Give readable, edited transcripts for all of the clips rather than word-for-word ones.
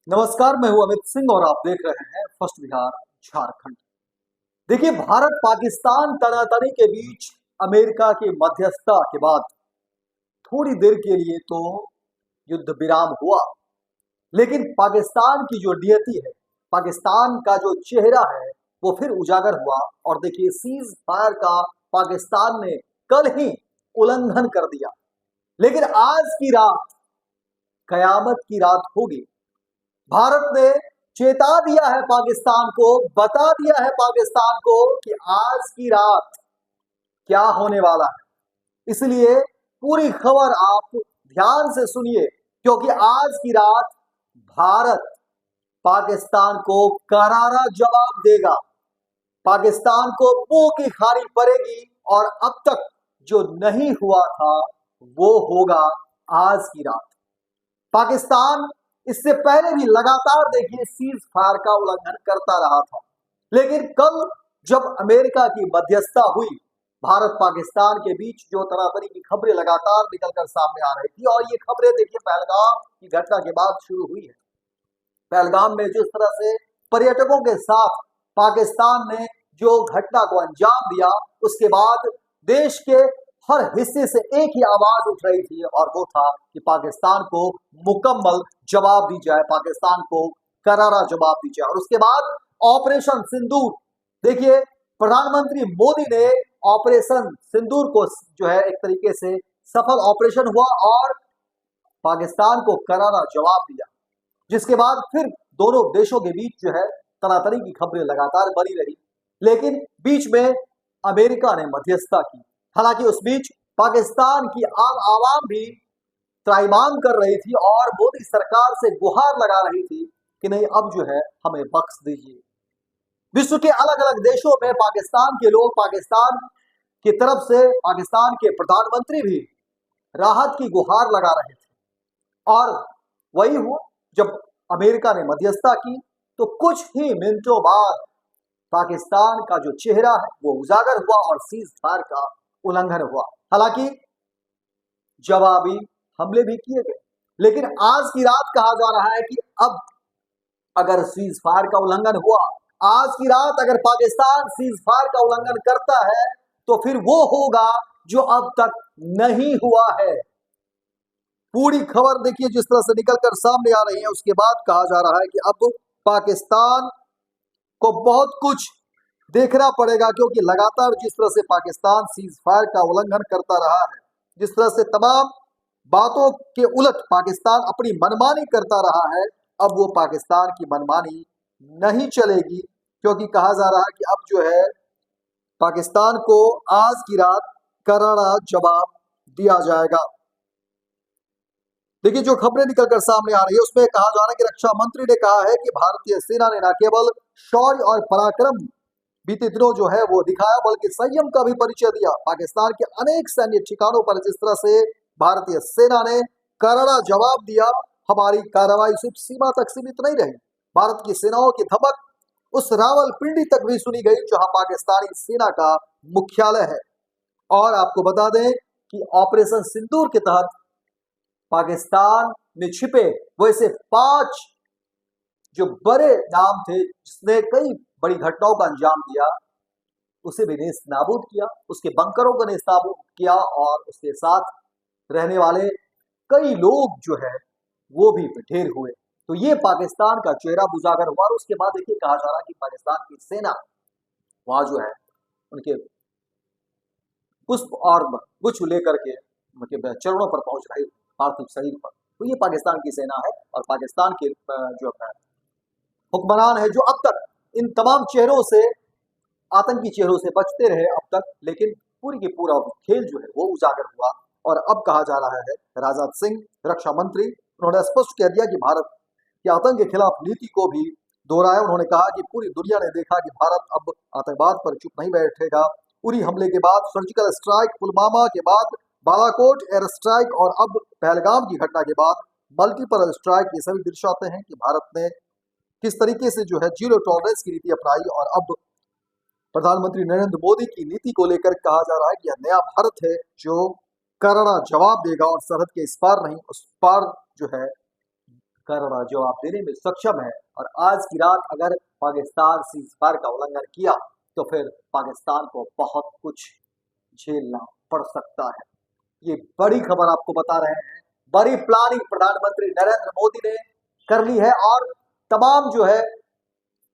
नमस्कार, मैं हूं अमित सिंह और आप देख रहे हैं फर्स्ट बिहार झारखंड। देखिए, भारत पाकिस्तान तनातनी के बीच अमेरिका की मध्यस्थता के बाद थोड़ी देर के लिए तो युद्ध विराम हुआ, लेकिन पाकिस्तान की जो नियति है, पाकिस्तान का जो चेहरा है, वो फिर उजागर हुआ। और देखिए, सीज फायर का पाकिस्तान ने कल ही उल्लंघन कर दिया, लेकिन आज की रात कयामत की रात होगी। भारत ने चेता दिया है पाकिस्तान को, बता दिया है पाकिस्तान को कि आज की रात क्या होने वाला है। इसलिए पूरी खबर आप ध्यान से सुनिए, क्योंकि आज की रात भारत पाकिस्तान को करारा जवाब देगा। पाकिस्तान को मुंह की खानी पड़ेगी और अब तक जो नहीं हुआ था वो होगा आज की रात। पाकिस्तान इससे पहले भी लगातार देखिए सीज फायर का उल्लंघन करता रहा था, लेकिन कल जब अमेरिका की मध्यस्थता हुई, भारत पाकिस्तान के बीच जो तरह तरह की खबरें लगातार निकलकर सामने आ रही थी, और ये खबरें देखिए पहलगाम की घटना के बाद शुरू हुई है। पहलगाम में जिस तरह से पर्यटकों के साथ पाकिस्तान ने जो घटना को अंजाम दिया, उसके बाद देश के हर हिस्से से एक ही आवाज उठ रही थी, और वो था कि पाकिस्तान को मुकम्मल जवाब दी जाए, पाकिस्तान को करारा जवाब दी जाए। और उसके बाद ऑपरेशन सिंदूर, देखिए प्रधानमंत्री मोदी ने ऑपरेशन सिंदूर को जो है एक तरीके से सफल ऑपरेशन हुआ और पाकिस्तान को करारा जवाब दिया, जिसके बाद फिर दोनों देशों के बीच जो है तनातनी की खबरें लगातार बनी रही, लेकिन बीच में अमेरिका ने मध्यस्थता की। हालांकि उस बीच पाकिस्तान की आम आवाम भी त्राहिमाम कर रही थी और मोदी सरकार से गुहार लगा रही थी कि नहीं, अब जो है हमें बख्श दीजिए। विश्व के अलग अलग देशों में पाकिस्तान के लोग पाकिस्तान की तरफ से पाकिस्तान के प्रधानमंत्री भी राहत की गुहार लगा रहे थे। और वही हुआ, जब अमेरिका ने मध्यस्थता की तो कुछ ही मिनटों बाद पाकिस्तान का जो चेहरा है वो उजागर हुआ और सीज फायर का उल्लंघन हुआ। हालांकि जवाबी हमले भी किए गए, लेकिन आज की रात कहा जा रहा है कि अब अगर सीज फायर का उल्लंघन हुआ, आज की रात अगर पाकिस्तान सीज फायर का उल्लंघन करता है तो फिर वो होगा जो अब तक नहीं हुआ है। पूरी खबर देखिए जिस तरह से निकलकर सामने आ रही है, उसके बाद कहा जा रहा है कि अब पाकिस्तान को बहुत कुछ देखना पड़ेगा, क्योंकि लगातार जिस तरह से पाकिस्तान सीज फायर का उल्लंघन करता रहा है, जिस तरह से तमाम बातों के उलट पाकिस्तान अपनी मनमानी करता रहा है, अब वो पाकिस्तान की मनमानी नहीं चलेगी, क्योंकि कहा जा रहा है कि अब जो है पाकिस्तान को आज की रात करारा जवाब दिया जाएगा। देखिए, जो खबरें निकलकर सामने आ रही है उसमें कहा जा रहा है कि रक्षा मंत्री ने कहा है कि भारतीय सेना ने न केवल शौर्य और पराक्रम बीते दिनों जो है वो दिखाया, बल्कि संयम का भी परिचय दिया। पाकिस्तान के अनेक सैन्य ठिकानों पर जिस तरह से भारतीय सेना ने करारा जवाब दिया, हमारी कार्रवाई सिर्फ सीमा तक सीमित नहीं रही। भारत की सेनाओं की धमक उस रावलपिंडी तक भी सुनी गई जहां पाकिस्तानी सेना का मुख्यालय है। और आपको बता दें कि ऑपरेशन सिंदूर के तहत पाकिस्तान में छिपे वैसे 5 जो बड़े नाम थे जिसने कई बड़ी घटनाओं का अंजाम दिया, उसे भी नेस्त नाबूद किया, उसके बंकरों को नेस्त नाबूद किया, और उसके साथ रहने वाले कई लोग जो है वो भी ढेर हुए। तो ये पाकिस्तान का चेहरा उजागर हुआ। और उसके बाद देखिए कहा जा रहा है कि पाकिस्तान की सेना वहां जो है उनके पुष्प और गुच्छ लेकर के उनके चरणों पर पहुंच रही पार्थिव शरीर पर। तो ये पाकिस्तान की सेना है, और पाकिस्तान के जो हुक्मरान है जो अब तक इन तमाम चेहरों से, आतंकी चेहरों से बचते रहे अब तक, लेकिन पूरी की पूरा खेल जो है वो उजागर हुआ। और अब कहा जा रहा है, राजनाथ सिंह रक्षा मंत्री, उन्होंने स्पष्ट कह दिया कि भारत की आतंक के खिलाफ नीति को भी दोहराया। उन्होंने कहा कि पूरी दुनिया ने देखा कि भारत अब आतंकवाद पर चुप नहीं बैठेगा। उरी हमले के बाद सर्जिकल स्ट्राइक, पुलवामा के बाद बालाकोट एयर स्ट्राइक, और अब पहलगाम की घटना के बाद मल्टीपल स्ट्राइक, ये सभी दर्शाते हैं कि भारत ने किस तरीके से जो है जीरो टॉलरेंस की नीति अपनाई। और अब प्रधानमंत्री नरेंद्र मोदी की नीति को लेकर कहा जा रहा है कि यह नया भारत है जो करारा जवाब देगा, और सरहद के इस पार नहीं उस पार जो है करारा जवाब देने में सक्षम है और आज की रात अगर पाकिस्तान सीज़फायर का उल्लंघन किया तो फिर पाकिस्तान को बहुत कुछ झेलना पड़ सकता है। ये बड़ी खबर आपको बता रहे हैं। बड़ी प्लानिंग प्रधानमंत्री नरेंद्र मोदी ने कर ली है और तमाम जो है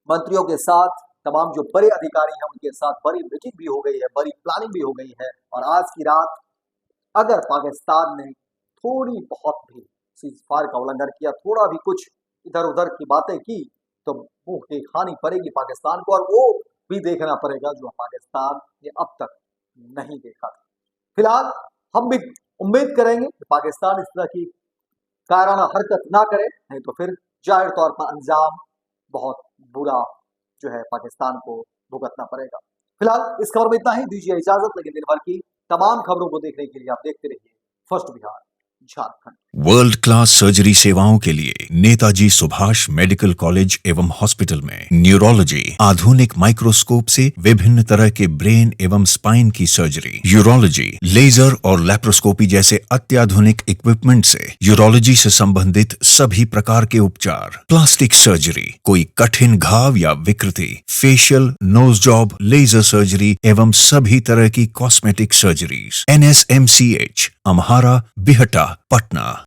मंत्रियों के साथ, तमाम जो बड़े अधिकारी हैं उनके साथ बड़ी मीटिंग भी हो गई है, बड़ी प्लानिंग भी हो गई है और आज की रात अगर पाकिस्तान ने थोड़ी बहुत भी सीज़फायर का उल्लंघन किया, थोड़ा भी कुछ इधर उधर की बातें की तो मुंह की खानी पड़ेगी पाकिस्तान को और वो भी देखना पड़ेगा जो पाकिस्तान ने अब तक नहीं देखा था। फिलहाल हम भी उम्मीद करेंगे कि पाकिस्तान इस तरह की कायराना हरकत ना करे, नहीं तो फिर जाहिर तौर पर अंजाम बहुत बुरा जो है पाकिस्तान को भुगतना पड़ेगा। फिलहाल इस खबर में इतना ही, दीजिए इजाजत, लेकिन दिन भर की तमाम खबरों को देखने के लिए आप देखते रहिए first Bihar Jharkhand. World class surgery सेवाओं के लिए नेताजी सुभाष मेडिकल कॉलेज एवं हॉस्पिटल में न्यूरोलॉजी, आधुनिक माइक्रोस्कोप से विभिन्न तरह के ब्रेन एवं स्पाइन की सर्जरी, यूरोलॉजी, लेजर और लैप्रोस्कोपी जैसे अत्याधुनिक इक्विपमेंट से यूरोलॉजी से संबंधित सभी प्रकार के उपचार, प्लास्टिक सर्जरी, कोई कठिन घाव या विकृति, facial, nose job, laser surgery एवं सभी तरह की cosmetic surgeries. NSMCH, Amhara, Bihta, Patna.